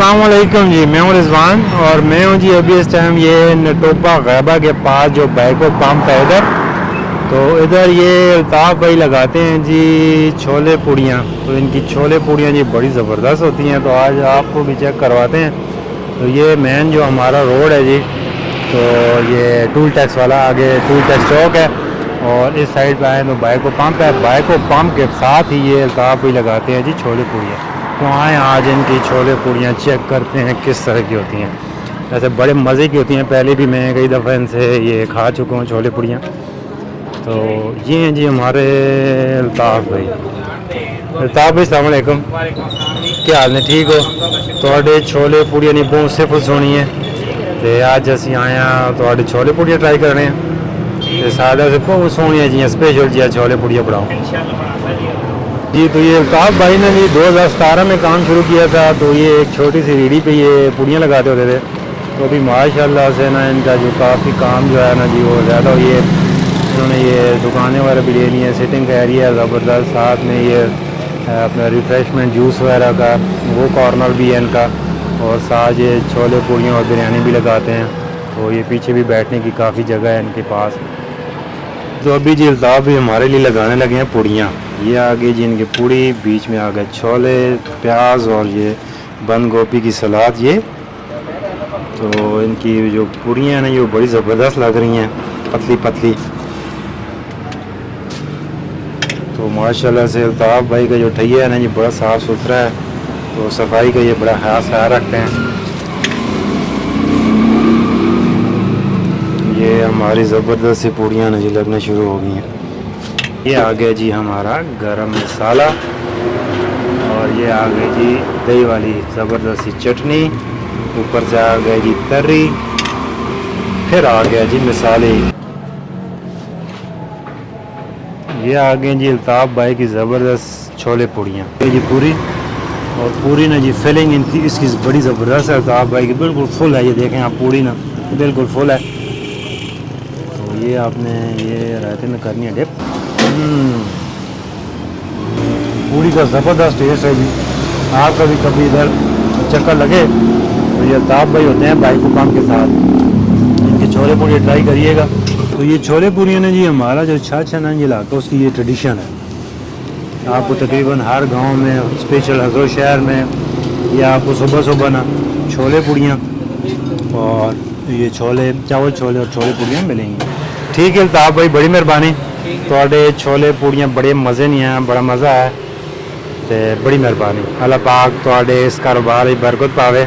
अस्सलाम वालेकुम जी, मैं हूँ रिजवान और मैं हूँ जी अभी इस टाइम ये नटोबा गैबा के पास जो बैको पंप है इधर। तो इधर ये अल्ताफ़ भाई लगाते हैं जी छोले पूड़ियाँ। तो इनकी छोले पूड़ियाँ जी बड़ी ज़बरदस्त होती हैं। तो आज आपको भी चेक करवाते हैं। तो ये मेन जो हमारा रोड है जी, तो ये टूल टैक्स वाला आगे टूल टैक्स चौक है और इस साइड पे आए तो बैको पंप है। बैको पंप के साथ ही ये अल्ताफ़ भाई लगाते हैं जी छोले पूड़ियाँ। तो आए आज इनकी छोले पूड़ियाँ चेक करते हैं किस तरह की होती हैं। वैसे बड़े मज़े की होती हैं, पहले भी मैं कई दफ़ा इनसे ये खा चुका हूँ छोले पूड़ियाँ। तो ये हैं जी हमारे अल्ताफ़ भाई। अल्ताफ़ भाई अस्सलाम वालेकुम, क्या हाल है, ठीक हो? थोड़े छोले पूड़ियाँ नहीं बहुत सिर्फ सोनी है तो अज असी आए हैं थोड़े छोले पूड़ियाँ ट्राई कर रहे हैं। तो सादा से बहुत सोहनियाँ जी स्पेशल जी छोले पूड़ियाँ बनाओ जी। तो ये अल्ताफ़ भाई ने भी 2017 में काम शुरू किया था। तो ये एक छोटी सी रेहड़ी पे ये पूड़ियाँ लगाते होते थे। तो अभी माशाल्लाह से ना इनका जो काफ़ी काम जो है ना जी वो ज़्यादा ये इन्होंने ये दुकानें वगैरह भी ले ली हैं, सिटिंग का एरिया है ज़बरदस्त, साथ में ये अपना रिफ़्रेशमेंट जूस वगैरह का वो कॉर्नर भी है इनका, और साथ ये छोले पूड़ियाँ और बिरयानी भी लगाते हैं। तो ये पीछे भी बैठने की काफ़ी जगह है इनके पास। तो अभी जी अल्ताफ़ भी हमारे लिए लगाने लगे हैं पूड़ियाँ। ये आगे जी इनकी पूड़ी, बीच में आ गए छोले, प्याज और ये बंद गोभी की सलाद ये। तो इनकी जो पूड़ियाँ हैं ना ये बड़ी ज़बरदस्त लग रही हैं, पतली पतली। तो माशाल्लाह से अल्ताफ़ भाई का जो ठैया है ना ये बड़ा साफ़ सुथरा है। तो सफाई का ये बड़ा ख़ास ख्याल रखते हैं। ये हमारी ज़बरदस्त सी पूड़ियाँ ना जी लगना शुरू हो गई हैं। ये आ गया जी हमारा गरम मसाला और ये आ गई जी दही वाली ज़बरदस्त सी चटनी, ऊपर से आ गई जी तर्री, फिर आ गया जी मसाले। ये आ गए जी अल्ताफ़ भाई की ज़बरदस्त छोले पूड़ियाँ। ये जी पूरी और पूरी ना जी फिलिंग इनकी इसकी बड़ी ज़बरदस्त है। अल्ताफ़ भाई की बिल्कुल फुल है, ये देखें आप पूड़ी ना बिल्कुल फुल है। तो ये आपने ये रायते में करनी है डिप। पूड़ी का ज़बरदस्त टेस्ट है जी। आपका भी कभी इधर चक्कर लगे तो ये अल्ताफ़ भाई होते हैं बैको पंप के साथ, इनके छोले पूड़ी ट्राई करिएगा। तो ये छोले पूड़ियाँ ने जी हमारा जो छाछ है ना ये इलाका उसकी ये ट्रेडिशन है। आपको तकरीबन हर गांव में, स्पेशल हज़रत शहर में ये आपको सुबह सुबह ना छोले पूड़ियाँ और ये छोले चावल छोले और छोले पूड़ियाँ मिलेंगी। ठीक है अल्ताफ़ भाई, बड़ी मेहरबानी। थोड़े छोले पूड़ियाँ बड़े मज़े नहीं हैं, बड़ा मज़ा है तो बड़ी मेहरबानी। अल्लाह पाक थोड़े इस कारोबार में बरकत पावे।